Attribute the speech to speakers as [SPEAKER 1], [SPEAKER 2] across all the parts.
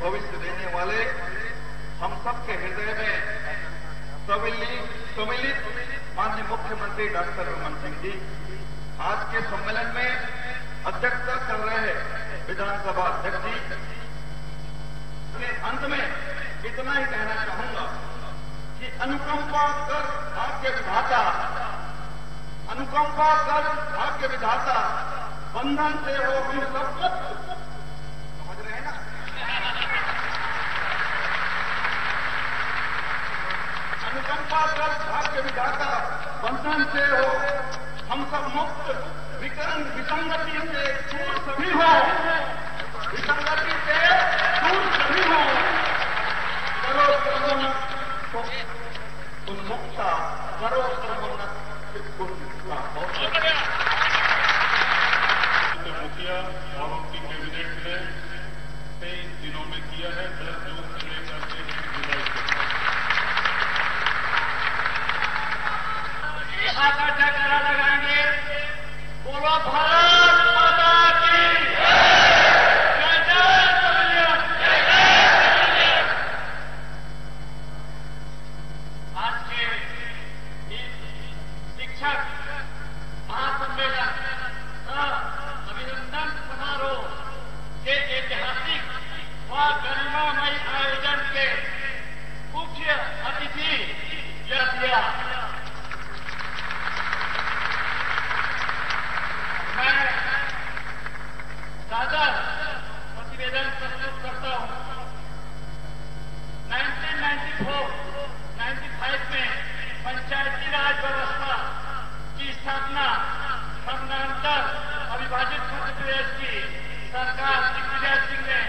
[SPEAKER 1] भविष्य देने वाले हम सबके हृदय में सम्मिलित माननीय मुख्यमंत्री डॉक्टर रमन सिंह जी आज के सम्मेलन में अध्यक्षता कर रहे हैं विधानसभा अध्यक्ष जी के अंत में इतना ही कहना चाहूंगा कि अनुकंपा कर भाग्य विधाता, अनुकंपा कर भाग्य विधाता, बंधन से हो भी सब मुक्त। समझ रहे हैं ना? अनुकंपा कर भाग्य विधाता, बंधन से हो हम सब मुक्त। विसंगति से दूर सभी हो, विसंगति से दूर सभी हो, करो क्रमोन्नत उन्मुक्ता, करो क्रमोन्नत उन्मुक्ता।
[SPEAKER 2] मुखिया और उनकी कैबिनेट ने 23 दिनों में किया है, 10 जून से लेकर के जुलाई तक।
[SPEAKER 3] आकर जयकारा लगाएंगे, बोलो भारत माता की जय, जय पवेलियन, जय जय पवेलियन। आज के इस शिक्षक महासम्मेलन अभिनंदन समारोह के ऐतिहासिक व गरिमामयी आयोजन के मुख्य अतिथि यह मैं सादर प्रतिवेदन प्रस्तुत करता हूं। 1994-95 में पंचायती राज व्यवस्था की स्थापना समानांतर अविभाजित मध्य प्रदेश की सरकार दिग्विजय सिंह ने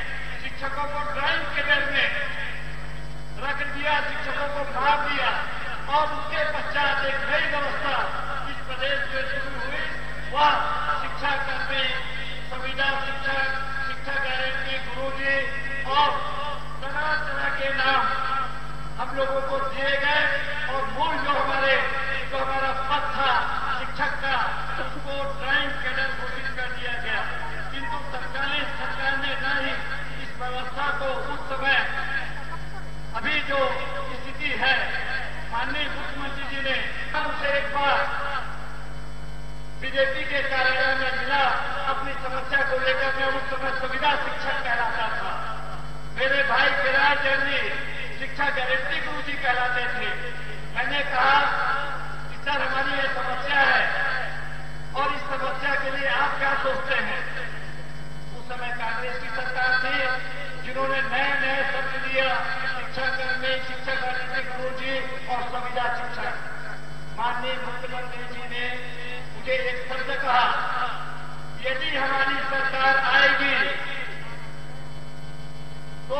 [SPEAKER 3] शिक्षकों को ड्राइंग कैडर में रख दिया, शिक्षकों को मार दिया और उसके पश्चात एक नई व्यवस्था इस प्रदेश में शुरू हुई। वह शिक्षा कर्मी, संविदा शिक्षक, शिक्षा गारंटी, गुरुजी और तरह तरह के नाम हम लोगों को दिए गए और मूल जो हमारा पद था शिक्षक का, उसको ड्राइंग कैडर घोषित कर दिया गया। किंतु तत्कालीन सरकार ने न ही इस व्यवस्था को उस समय अभी जो स्थिति है, माननीय मुख्यमंत्री जी ने उसे एक बार बीजेपी के कार्यालय में मिला, अपनी समस्या को लेकर मैं उस समय संविदा शिक्षक कहलाता था। मेरे भाई गिरिराज जैन जी शिक्षा गारंटी गुरुजी कहलाते थे। मैंने कहा कि सर हमारी ये समस्या है और इस समस्या के लिए आप क्या सोचते हैं? उस समय कांग्रेस की सरकार थी जिन्होंने नए नए शब्द दिया, शिक्षा कर्मी, शिक्षा गारंटी गुरुजी और संविदा शिक्षक। माननीय मुख्यमंत्री जी ने मुझे एक शब्द कहा, यदि हमारी सरकार आएगी तो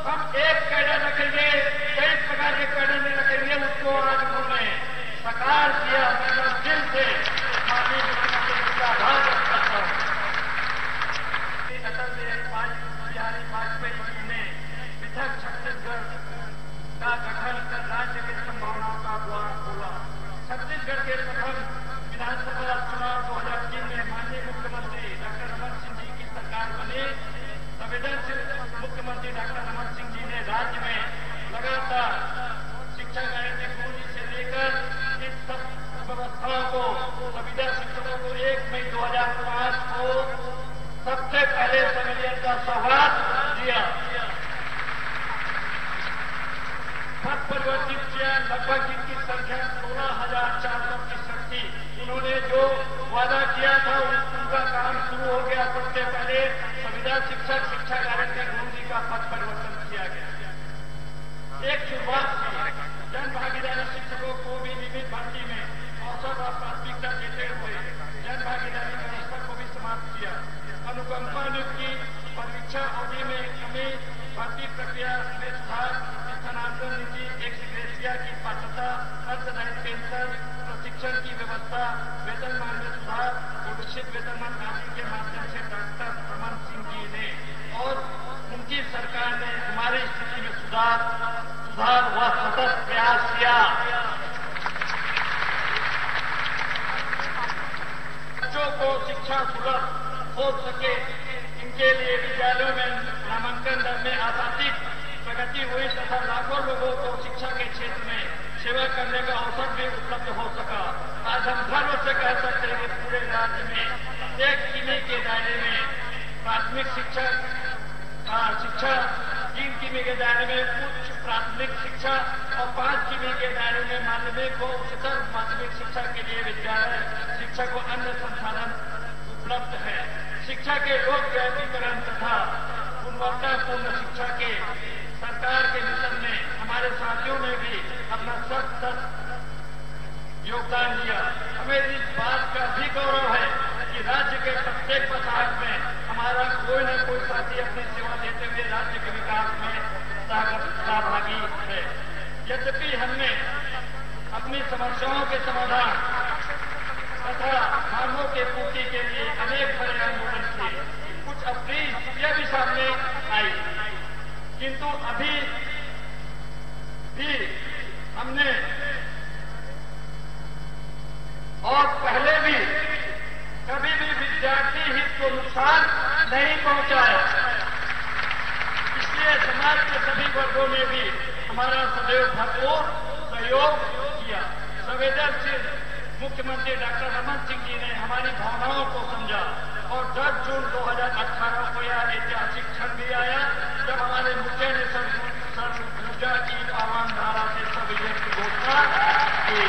[SPEAKER 3] हम एक कैडर रखेंगे, कई प्रकार के कैडर नहीं रखेंगे। उसको आज उन्होंने साकार किया। मैं दिल से माननीय मुख्यमंत्री का आभार व्यक्त करता हूं। अटल बिहारी वाजपेयी जी ने पृथक छत्तीसगढ़ का गठन कर राज्य की संभावनाओं का द्वार खोला। छत्तीसगढ़ के प्रथम विधानसभा चुनाव 2003 में माननीय मुख्यमंत्री डॉक्टर रमन सिंह जी की सरकार बनी। संवेदनशील मुख्यमंत्री डॉक्टर रमन सिंह जी ने राज्य में लगातार शिक्षा गारंटी गुरुजी से लेकर इन सब व्यवस्थाओं को, संविदा शिक्षकों को 1 मई 2005 को सबसे पहले सम्मेलन का सौगात दिया। पद परिवर्तित किया, लगभग इनकी संख्या 16,461 थी। उन्होंने जो वादा किया था उनका काम शुरू हो गया। सबसे पहले संविदा शिक्षक, शिक्षा गारंटी गुरुजी का पद परिवर्तन किया गया। एक शुरुआत थी, जन भागीदारी शिक्षकों को भी नियमित भर्ती में अवसर और प्राथमिकता देते हुए जन भागीदारी व्यवस्था को भी समाप्त किया। अनुकंपा नियुक्ति, परीक्षा अवधि में कमी, भर्ती प्रक्रिया में सुधार, स्थानांतरण नीति, एक्स-ग्रेशिया की पात्रता, अर्धरहित पेंशन, प्रशिक्षण की व्यवस्था, वेतनमान में सुधार, निश्चित वेतनमान आदि के माध्यम से डॉक्टर रमन सिंह जी ने और उनकी सरकार ने हमारी स्थिति में सुधार व सतत प्रयास किया। बच्चों को शिक्षा सुलभ हो सके, इनके लिए विद्यालयों में नामांकन दर में सेवा करने का अवसर भी उपलब्ध हो सका। आज हम गर्व से कह सकते हैं कि पूरे राज्य में 1 किमी के दायरे में प्राथमिक शिक्षा 3 किमी के दायरे में उच्च प्राथमिक शिक्षा और 5 किमी के दायरे में माध्यमिक व उच्चतर माध्यमिक शिक्षा के लिए विद्यालय शिक्षा को अन्य संसाधन उपलब्ध है। शिक्षा के लोकव्यापीकरण तथा गुणवत्तापूर्ण शिक्षा के सरकार के मिशन में हमारे साथियों ने भी अपना सख्त योगदान दिया। हमें इस बात का भी गौरव है कि राज्य के प्रत्येक पचास में हमारा कोई न कोई साथी अपनी सेवा देते हुए राज्य के विकास में सहभागी है। यद्यपि हमने अपनी समस्याओं के समाधान तथा मांगों के पूर्ति के लिए अनेक बड़े आंदोलन किए, कुछ अप्रिय स्थितियां भी सामने आई, किंतु अभी भी हमने और पहले भी कभी भी विद्यार्थी हित को नुकसान नहीं पहुंचाया। इसलिए समाज के सभी वर्गों ने भी हमारा सदैव भरपूर सहयोग किया। संवेदनशील मुख्यमंत्री डॉक्टर रमन सिंह जी ने हमारी भावनाओं को समझा और 10 जून 2018 को यह ऐतिहासिक क्षण भी आया जब हमारे मुखिया ने ऊर्जा की आह्वान धारा से संविलियन की घोषणा की।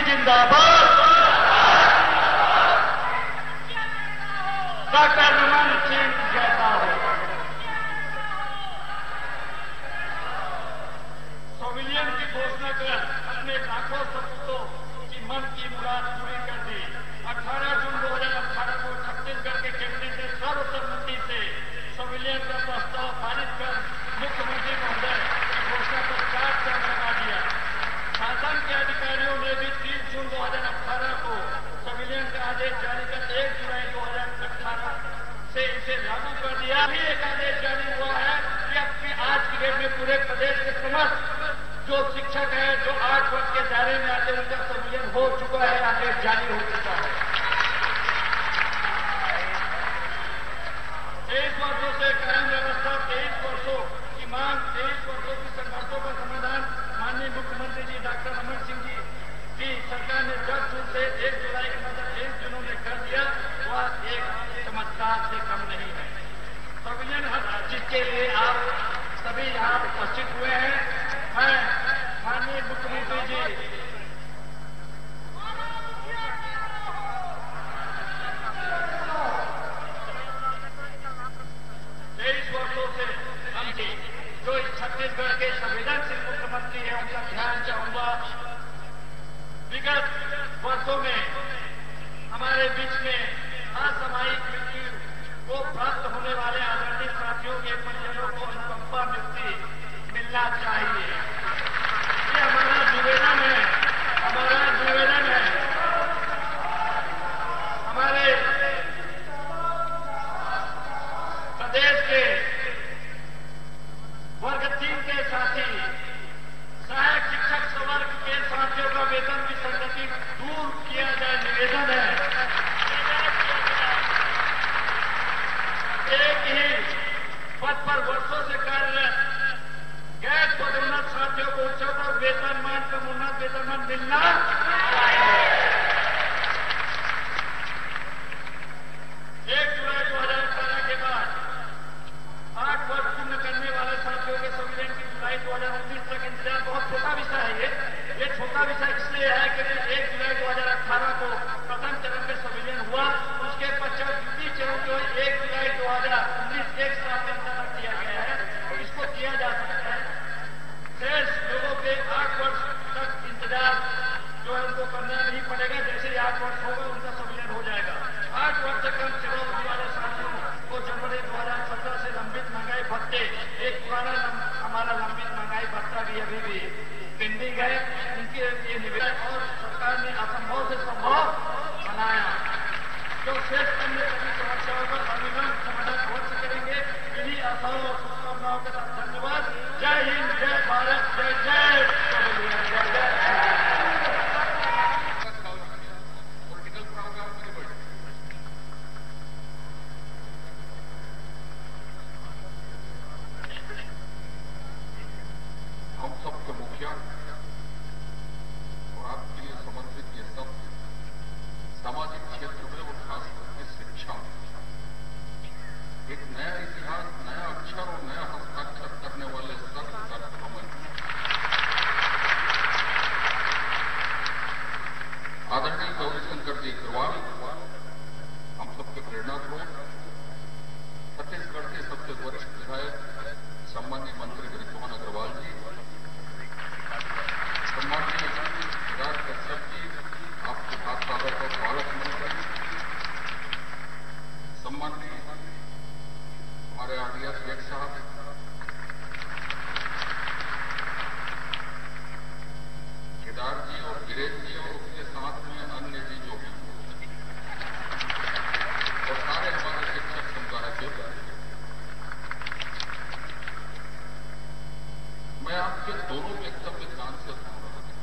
[SPEAKER 3] जिंदाबाद डॉक्टर रमन सिंह कहता है। संविलियन की घोषणा कर अपने लाखों सपूतों की मन की मुराद पूरी कर दी। 18 जून 2018 को छत्तीसगढ़ के कैबिनेट ने सर्वसम्मति से संविलियन का प्रस्ताव पारित कर मुख्यमंत्री महोदय की घोषणा पर 4 चांद लगा दिया। शासन के अधिकारियों ने भी 30 जून 2018 को संविलियन का आदेश जारी कर 1 जुलाई 2018 से इसे लागू कर दिया। भी एक आदेश जारी हुआ है कि अपनी आज की डेट में पूरे प्रदेश के समस्त जो शिक्षक है जो 8 वर्ष के दायरे में आते उनका संविलियन हो चुका है, आदेश जारी हो चुका है। 23 वर्षों से कायम व्यवस्था, 23 वर्षों की मांग, 23 वर्षों की संघर्षों का समाधान माननीय मुख्यमंत्री जी डॉक्टर रमन सिंह जी की सरकार ने 10 जून से 1 जुलाई के मतलब 1 दिनों में कर दिया, वह एक चमत्कार से कम नहीं है। संविलियन हक जिसके लिए आप सभी यहाँ उपस्थित हुए हैं, मैं माननीय मुख्यमंत्री जी 23 वर्षों से हम जो इस छत्तीसगढ़ के संवेदनशील मुख्यमंत्री हैं उनका ध्यान चाहूंगा। विगत वर्षों में हमारे बीच में असामयिक मृत्यु को प्राप्त होने वाले आदरणीय साथियों के परिजनों को अनुकंपा नियुक्ति मिलना चाहिए। ये हमारा निवेदन है, हमारे प्रदेश के वर्ग 3 के साथी सहायक शिक्षक संवर्ग के साथियों का वेतन की संगति दूर किया जाए, निवेदन है। एक ही पद पर वर्षों से कार्यरत गैर पदोन्नत साथियों को उच्चतर वेतनमान का उन्नत वेतनमान मिलना चाहिए। 1 जुलाई 2018 के बाद 8 वर्ष पूर्ण करने वाले साथियों के संविलियन की जुलाई 2019 तक इंतजार बहुत छोटा विषय है। ये छोटा विषय इसलिए है कि 1 जुलाई 2018 को प्रथम चरण में संविलियन हुआ, उसके पश्चात द्वितीय चरण जो 1 जुलाई 2019 एक साल के अंदर किया गया है, तो इसको किया जा सकता है। शेष लोगों के 8 वर्ष तक इंतजार जो है उनको करना नहीं पड़ेगा। जैसे ही 8 वर्ष होगा उनका संविलियन हो जाएगा। 8 वर्ष से कम सेवा होने वाले साथियों को जनवरी 2017 से लंबित महंगाई भत्ते, एक पुराना हमारा लंबित महंगाई भत्ता भी अभी भी पेंडिंग है, उनके लिए निवेदन और सरकार ने असंभव से संभव बनाया। जो शेष अन्य सभी समस्याओं पर अविलंब समाधान अवश्य करेंगे। इन्हीं आशाओं और शुभकामनाओं के साथ धन्यवाद। जय हिंद, जय भारत, जय जय संविलियन, जय जय।
[SPEAKER 4] के दोनों वक्तव्य ध्यान से सुन रहे हैं।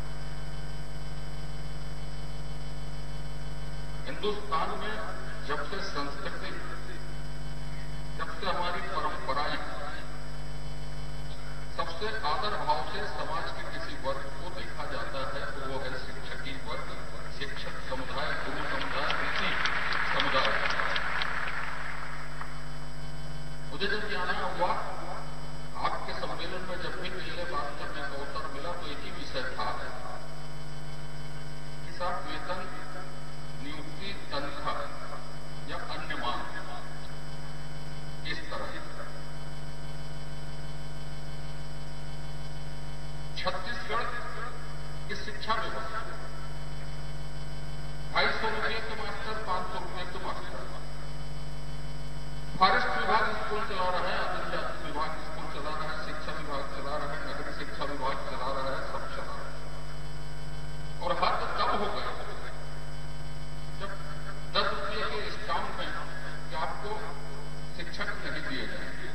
[SPEAKER 4] हिंदुस्तान में जब से संस्कृति, जब से हमारी परंपराएं, सबसे आदर भाव से समाज के किसी वर्ग को देखा जाता है तो वो है शिक्षकी वर्ग, शिक्षक समुदाय, गुरु समुदाय, ऋषि समुदाय। मुझे जब जाना हुआ आपके सम्मेलन में, जब भी पहले बात करने का अवसर मिला तो एक ही विषय था कि साहब वेतन, नियुक्ति, तनख्वाह या अन्य मांग इस तरह छत्तीसगढ़ की शिक्षा व्यवस्था 250 रुपये के मास्टर, 500 रुपये के मास्टर, फॉरेस्ट विभाग स्कूल चला रहा है, आदिम जाति विभाग स्कूल चला रहा है, शिक्षा विभाग चला रहा है, नगरीय शिक्षा विभाग चला रहा है, सब चला रहा है। और हद तब हो गया जब 10 रुपये के स्टाम्प में कि आपको शिक्षक नहीं दिए जाएंगे,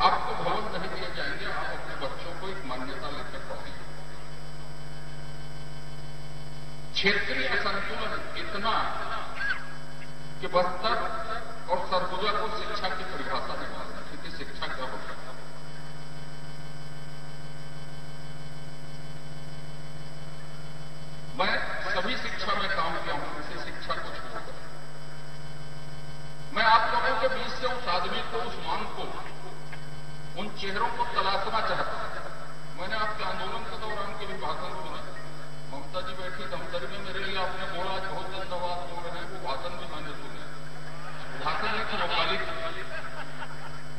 [SPEAKER 4] आपको भवन नहीं दिए जाएंगे, आप अपने बच्चों को एक मान्यता लेकर पढ़ाइए। क्षेत्रीय असंतुलन इतना कि बस्तर और सरगुजा को शिक्षा की परिभाषा नहीं मालूम थी कि शिक्षा क्या हो सकता है। मैं सभी शिक्षा में काम किया हूं, किसी शिक्षा को छोड़कर। मैं आप लोगों के बीच से उस आदमी को, उस मांग को, उन चेहरों को तलाशना चाहता हूं। मैंने आपके आंदोलन के दौरान के भी भाषण सुना, ममता जी बैठी धमतरी में, मेरे लिए आपने बोला आज बहुत धन्यवाद बोल रहे हैं, वो भाषण भी मैंने सुना। भाषण नहीं था, वकाली,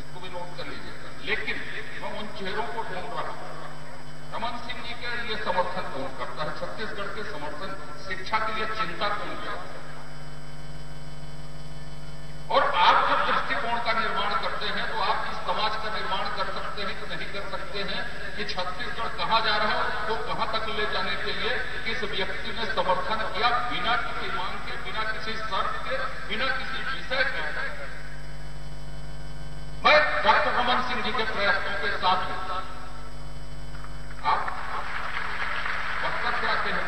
[SPEAKER 4] इसको भी नोट कर लीजिएगा। लेकिन मैं उन चेहरों को ढूंढ रहा हूं। रमन सिंह जी के लिए समर्थन कौन करता है? छत्तीसगढ़ के समर्थन, शिक्षा के लिए चिंता कौन करता है? और आप जब दृष्टिकोण का निर्माण करते हैं तो आप इस समाज का निर्माण कर सकते हैं कि नहीं कर सकते हैं कि छत्तीसगढ़ कहां जा रहा है, उसको कहां तक ले जाने के लिए किस व्यक्ति ने समर्थन किया, बिना किसी मांग के, बिना किसी शर्त के, बिना किसी विषय के। मैं डॉक्टर रमन सिंह जी के प्रयत्नों के साथ हूं। आप बस्तर से आते हैं,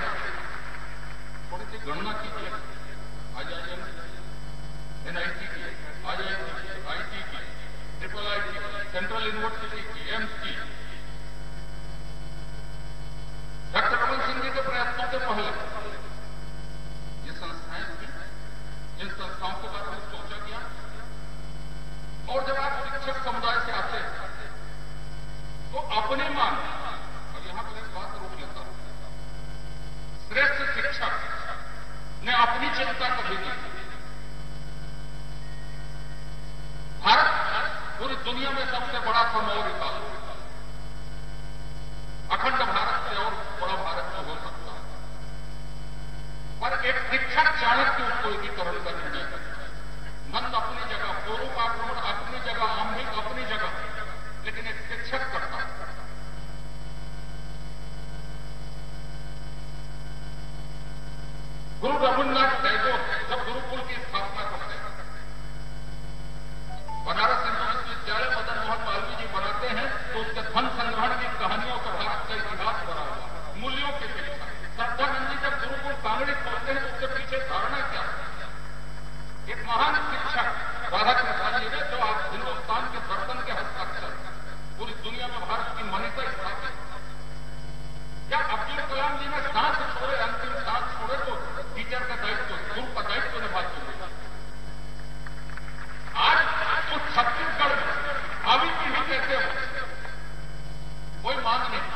[SPEAKER 4] थोड़ी सी गणना कीजिए, IIM, NIT की, IIT, IT की, IIT, सेंट्रल यूनिवर्सिटी की, एम्स की। डॉक्टर रमन सिंह जी के प्रयत्नों के पहले ये संस्थाएं थी, इन संस्थाओं के बारे में सोचा गया। और जब आप शिक्षक समुदाय से आते हैं तो अपनी मांग, और यहां पर एक बात रोक लेता हूं, श्रेष्ठ शिक्षक ने अपनी चिंता कभी नहीं की। भारत पूरी दुनिया में सबसे बड़ा था मौर्य काल, अखंड भारत से और बड़ा भारत में हो सकता है, पर एक शिक्षक चाणक्य उसको एकीकरण का निर्णय करता है। नंद अपनी जगह, पूर्व आक्रमण अपनी जगह, आम्बिक अपनी जगह, लेकिन एक शिक्षक करता है। गुरु रविन्द्रनाथ टैगोर जब गुरुकुल की स्थापना करते हैं, बनारस हिंदू विश्वविद्यालय मदन मोहन मालवीय जी बनाते हैं, तो उसके धन संग्रहण की कहानियों का भारत का इतिहास भरा हुआ, मूल्यों की शिक्षा। श्रद्धानंद जी जब गुरुकुल कांगड़ी खोलते हैं तो उसके पीछे धारणा क्या है? एक महान शिक्षक राधाकृष्ण जी ने, जो आज हिंदुस्तान के दर्शन के हस्ताक्षर पूरी दुनिया में भारत की मनीषा स्थापित, या अब्दुल कलाम जी ने सांस छोड़े, अंतिम सांस छोड़े तो टीचर का दायित्व, गुरु का दायित्व निभाते हुए। आज तो छत्तीसगढ़ में भावी पीढ़ी कैसे हो, कोई मांग नहीं।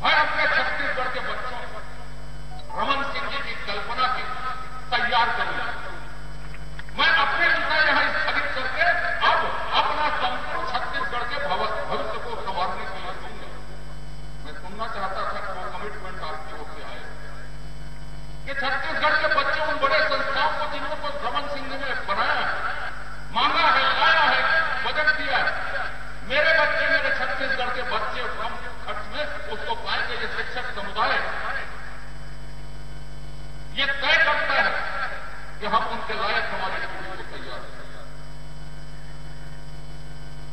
[SPEAKER 4] मैं अपने छत्तीसगढ़ के बच्चों को रमन सिंह जी की कल्पना की तैयार करूंगा। मैं अपने विषय यहां स्थगित करके अब अपना संपूर्ण छत्तीसगढ़ के भविष्य को संवारने के लिए दूंगा। मैं सुनना चाहता था कि वो कमिटमेंट आपकी ओर से आए कि छत्तीसगढ़ के बच्चे उन बड़े संस्थाओं को, जिनको रमन सिंह ने बनाया, मांगा है, लाया है, बजट दिया है, मेरे बच्चे, मेरे छत्तीसगढ़ के बच्चे कम खर्च में उसको पाएंगे। ये शिक्षक समुदाय ये तय करता है कि हम उनके लायक हमारी पीढ़ी को तैयार करें।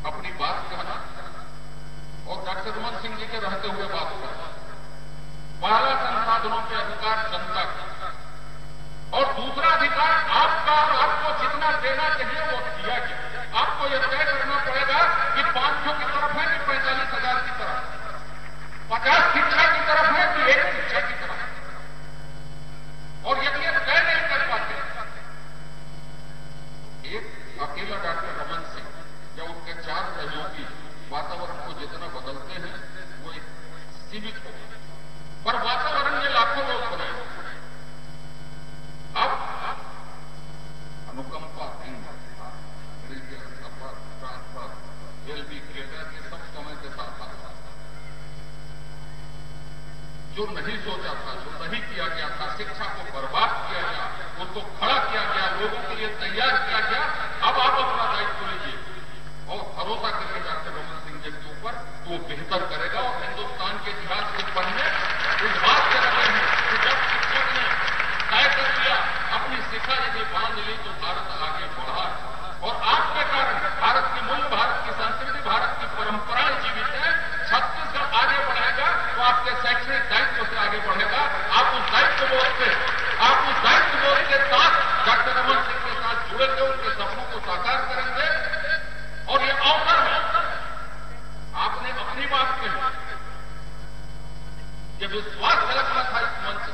[SPEAKER 4] अपनी बात कहना सिंह जी के रहते हुए बात कर रहा हूं। पहला संसाधनों के अधिकार जनता का, और दूसरा अधिकार आपका, और आपको जितना देना चाहिए वो दिया गया। आपको यह तय करना पड़ेगा कि 500 की तरफ है कि 45,000 की तरफ, 50 शिक्षा की तरफ है कि 1 शिक्षा की तरफ। और यदि ये तय नहीं कर पाते, एक अकेला डॉक्टर रमन सिंह या उनके 4 सहयोगी वातावरण को जितना बदलते हैं वो एक सीमित हो, पर वातावरण में लाखों लोग बने। अब अनुकंपा, ट्रांसफर, एलबी क्रिएटर, ये सब समय के साथ आता। जो नहीं सोचा था, जो नहीं किया गया था, शिक्षा को बर्बाद किया गया, उसको खड़ा किया गया, लोगों के लिए तैयार किया गया। अब आप अपना दायित्व लीजिए और भरोसा करिए डॉक्टर रमन सिंह जी के ऊपर, तो वो बेहतर करेगा। और हिंदुस्तान के इतिहास को पढ़ने इस बात से लगे हैं कि जब शिक्षक ने तय कर दिया, अपनी शिक्षा यदि बांध ली तो भारत आगे बढ़ा, और आपके कारण भारत की मूल्य, भारत की संस्कृति, भारत की परंपराएं जीवित है। छत्तीसगढ़ आगे बढ़ेगा तो आपके शैक्षणिक दायित्व से आगे बढ़ेगा। आप उस दायित्वबोध के साथ डॉक्टर रमन सिंह के साथ जुड़ेंगे, उनके सपनों को साकार करेंगे। और ये अवसर है, आपने अपनी बात कही, ये विश्वास झलकना था इस मंच से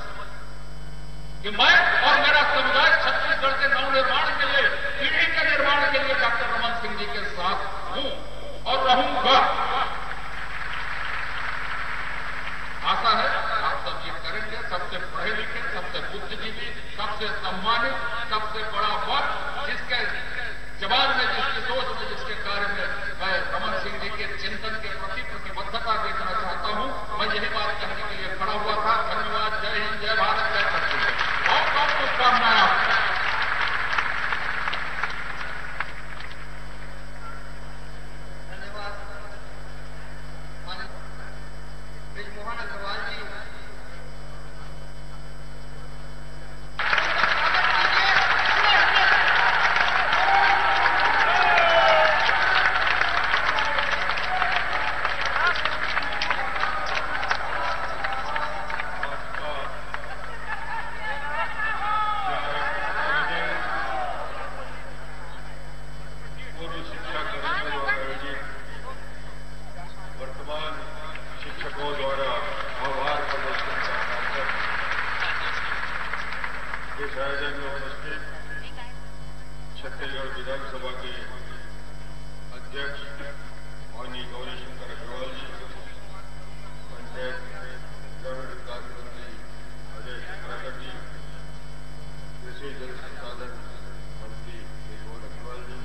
[SPEAKER 4] कि मैं और मेरा समुदाय छत्तीसगढ़ के नवनिर्माण के लिए, पीढ़ी के निर्माण के लिए डॉक्टर रमन सिंह जी के साथ हूं और रहूंगा। आशा है आप सब ये करेंगे। सबसे पढ़े लिखे, सबसे बुद्धिजीवी, सबसे सम्मानित, सबसे बड़ा वक्त, जिसके जवाब में, जिसकी सोच में, जिसके कार्य में मैं रमन सिंह जी के चिंतन के प्रति प्रतिबद्धता देखना चाहता हूं। मैं यही बात कहने के लिए खड़ा हुआ था। धन्यवाद। जय हिंद, जय भारत, जय छत्तीसगढ़। बहुत बहुत शुभकामनाएं आपको।
[SPEAKER 2] इस आयोजन में उपस्थित छत्तीसगढ़ विधानसभा के अध्यक्ष माननीय गौरी शंकर अग्रवाल जी, पंचायत ग्रामीण विकास मंत्री अजय शेखावत जी, कृषि जल संसाधन मंत्री यशवंत अग्रवाल जी,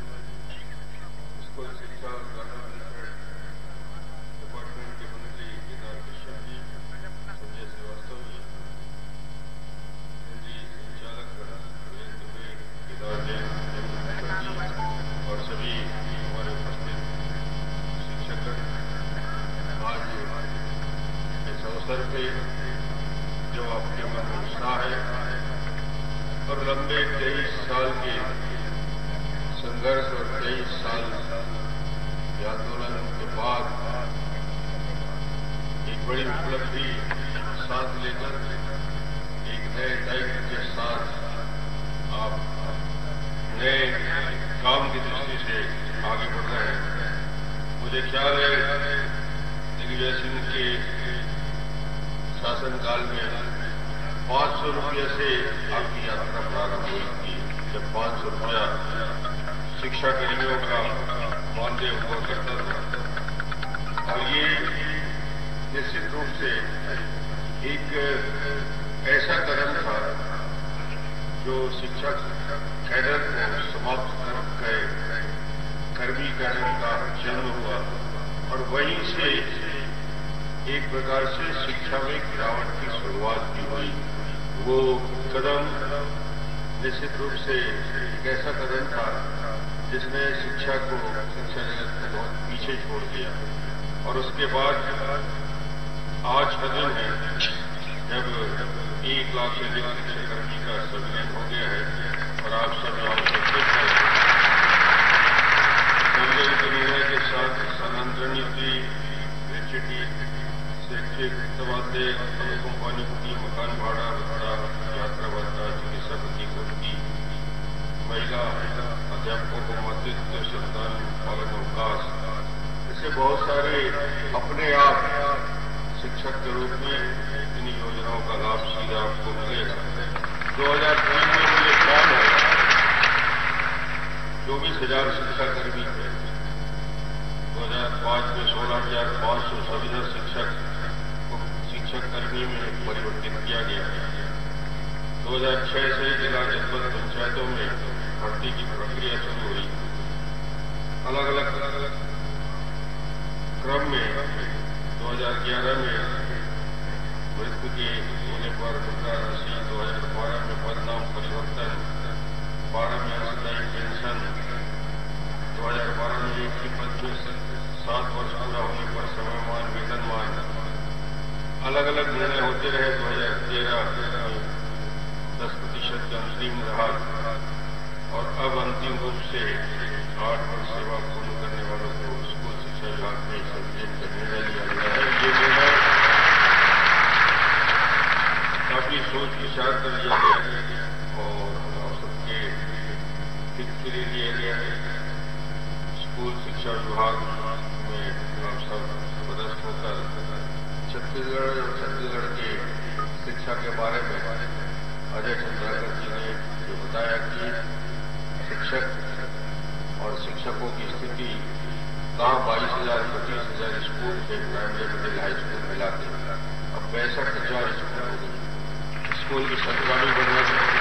[SPEAKER 2] स्कूल शिक्षा और ग्रामीण डिपार्टमेंट के मंत्री केदार कश्यप जी, संजय श्रीवास्तव जी, और सभी हमारे उपस्थित शिक्षक, आज इस अवसर पे जो आपके मन में उत्साह है और लंबे 23 साल के संघर्ष और 23 साल के आंदोलन के बाद एक बड़ी उपलब्धि साथ लेकर एक नए दायित्व के साथ आप नए काम की दृष्टि से आगे बढ़ रहे हैं। मुझे ख्याल है दिग्विजय सिंह के शासनकाल में 500 रुपये से आपकी यात्रा प्रारंभ हुई थी, जब 500 रुपया शिक्षा कर्मियों का मानदेय हुआ करता था। और ये निश्चित रूप से एक ऐसा कदम था जो शिक्षा कैडर को समाप्त कर गए कर्मीकरण का जन्म हुआ, और वहीं से एक प्रकार से शिक्षा में गिरावट की शुरुआत भी हुई। वो कदम निश्चित रूप से एक ऐसा कदम था जिसने शिक्षा जगत को बहुत पीछे छोड़ दिया। और उसके बाद आज का दिन है जब 1 लाख से अधिक शिक्षाकर्मी का सम्मेलन हो गया है और आप सब यहाँ उपस्थित हैं। संजय निर्णय के साथ स्थानांतरण नीति, एसटीटी शैक्षिक तबादले, अनुकंपा नियुक्ति, मकान भाड़ा भत्ता, यात्रा भत्ता, चिकित्सा प्रतिपूर्ति, महिला अध्यापकों को मातृत्व संतान पालन अवकाश, ऐसे बहुत सारे अपने आप शिक्षक के रूप में इन योजनाओं का लाभ सीधा आपको मिलेगा। 2003 में मुझे ख्याल है 24,000 शिक्षाकर्मी थे। 2005 में 16,500 संविदा शिक्षककर्मी में परिवर्तित किया गया। 2006 से जिला जनपद पंचायतों में भर्ती की प्रक्रिया शुरू हुई। अलग अलग क्रम में 2011 में मृत्यु के होने पर मुद्रा राशि, 2012 में पदनाम परिवर्तन, 12 में अस्थायी पेंशन, 2012 में एक ही पद में 7 वर्ष पूरा होने पर समयमान वेतनमान, अलग अलग निर्णय होते रहे। 2013 में 10% का अंतरिम राहत और अब अंतिम रूप से 8 वर्ष सेवा पूर्ण करने वालों को स्कूल शिक्षा विभाग में संविलियन का निर्णय लिया गया है। ये निर्णय काफी सोच विचार कर लिया गया है और आप सबके हित के लिए लिया गया है। स्कूल शिक्षा विभाग में आप सब पदस्थ होकर छत्तीसगढ़ और छत्तीसगढ़ की शिक्षा के बारे में अजय चंद्राकर जी ने जो बताया कि शिक्षक और शिक्षकों की स्थिति कहाँ 22,000 25,000 स्कूल थे, प्राइमरी मिडिल हाई स्कूल मिला के अब 65,000 स्कूल हो गए। स्कूल की संख्या भी बढ़ने लगी।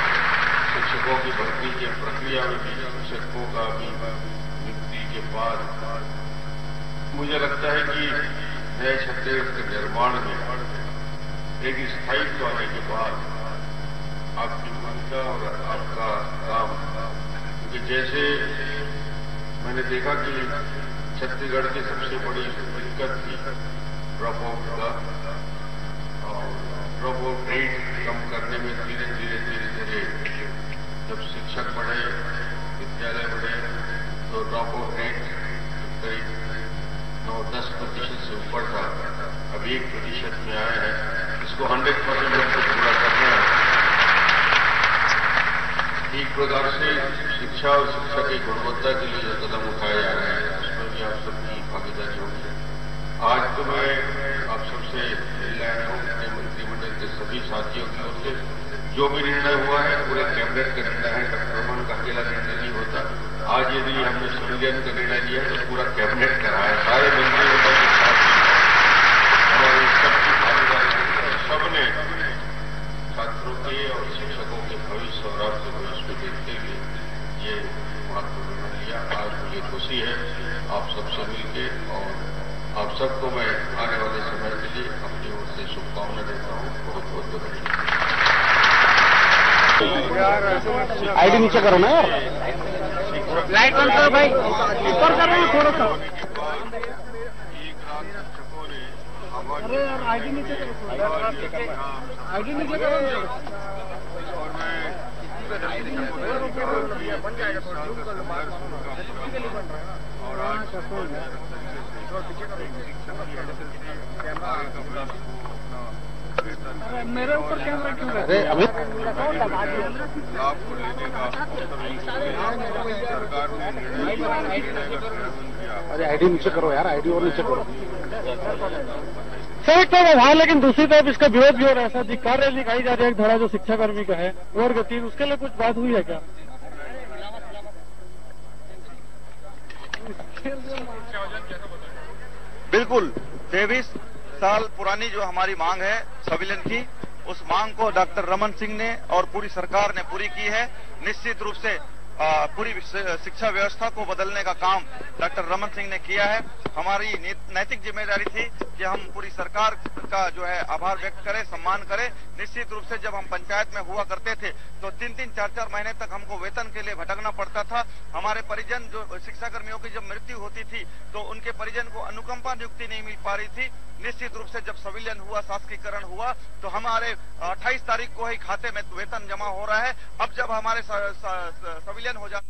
[SPEAKER 2] शिक्षकों की भर्ती की प्रक्रिया में भी शिक्षकों का भी नियुक्ति के बाद मुझे लगता है कि नए छत्तीसगढ़ के निर्माण में एक स्थायित्व आने के बाद आपकी भूमिका और आपका काम, क्योंकि जैसे मैंने देखा कि छत्तीसगढ़ की सबसे बड़ी दिक्कत थी ड्रॉप आउट का, और ड्रॉप आउट रेट कम करने में धीरे धीरे जब शिक्षक बढ़े, विद्यालय बढ़े, तो ड्रॉप आउट रेट करीब 9-10% से ऊपर था, अब 1% में आया है। इसको 100% हमको पूरा करना है। एक प्रकार से शिक्षा और शिक्षा की गुणवत्ता के लिए जो कदम उठाए जा रहे हैं उसमें भी आप सबकी भागीदारी होगी। आज तो मैं आप सबसे मिलने आया हूँ अपने मंत्रिमंडल के सभी साथियों की ओर से। जो भी निर्णय हुआ है पूरे कैबिनेट का निर्णय है, डॉक्टर रमन का अकेला निर्णय नहीं होता। आज यदि हमने संविलियन का निर्णय लिया है तो पूरा कैबिनेट कर रहा है, सारे मंत्रियों के साथ हमारे सबकी भागीदारी, सबने छात्रों के और शिक्षकों के भविष्य और आपके भविष्य को देखते हुए ये महत्वपूर्ण निर्णय लिया। आज मुझे खुशी है आप सबसे मिलके, और आप सबको मैं आने वाले समय के लिए अपनी ओर से शुभकामना देता हूँ। बहुत बहुत धन्यवाद।
[SPEAKER 5] आईडी नीचे करो ना यार, लाइट बंद करो भाई, ऊपर कर रहे हैं थोड़ा सा। अरे यार आईडी नीचे करो, आईडी नीचे करो।
[SPEAKER 2] और मैं
[SPEAKER 5] बन जाएगा थोड़ा जूम कर लो,
[SPEAKER 2] और आज
[SPEAKER 5] मेरे ऊपर कैमरा क्यों है? अरे अभी
[SPEAKER 2] लाभ को लेने का सरकार ने निर्णय किया।
[SPEAKER 5] अरे आईडी नीचे करो यार, आईडी और नीचे करो। सर एक तरफ आभार, लेकिन दूसरी तरफ इसका विरोध भी हो रहा है। ऐसा धिक्कार रैली निकाली जा रही है एक धड़ा जो शिक्षाकर्मी का है वर्ग 3, उसके लिए कुछ बात हुई है क्या?
[SPEAKER 1] बिल्कुल 23 साल पुरानी जो हमारी मांग है संविलियन की, उस मांग को डॉक्टर रमन सिंह ने और पूरी सरकार ने पूरी की है। निश्चित रूप से पूरी शिक्षा व्यवस्था को बदलने का काम डॉक्टर रमन सिंह ने किया है। हमारी नैतिक जिम्मेदारी थी कि हम पूरी सरकार का जो है आभार व्यक्त करें, सम्मान करें। निश्चित रूप से जब हम पंचायत में हुआ करते थे तो 3-3, 4-4 महीने तक हमको वेतन के लिए भटकना पड़ता था। हमारे परिजन जो शिक्षाकर्मियों की जब मृत्यु होती थी तो उनके परिजन को अनुकंपा नियुक्ति नहीं मिल पा रही थी। निश्चित रूप से जब संविलियन हुआ, शासकीकरण हुआ, तो हमारे 28 तारीख को ही खाते में वेतन जमा हो रहा है। अब जब हमारे संविलियन हो जाए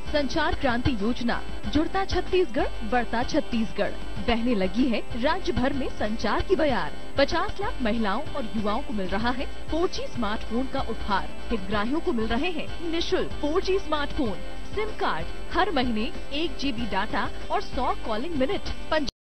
[SPEAKER 6] संचार क्रांति योजना, जुड़ता छत्तीसगढ़, बढ़ता छत्तीसगढ़। बहने लगी है राज्य भर में संचार की बयार। 50 लाख महिलाओं और युवाओं को मिल रहा है 4G स्मार्टफोन का उपहार। हितग्राहियों को मिल रहे हैं निःशुल्क 4G स्मार्टफोन, सिम कार्ड, हर महीने 1 GB डाटा और 100 कॉलिंग मिनट।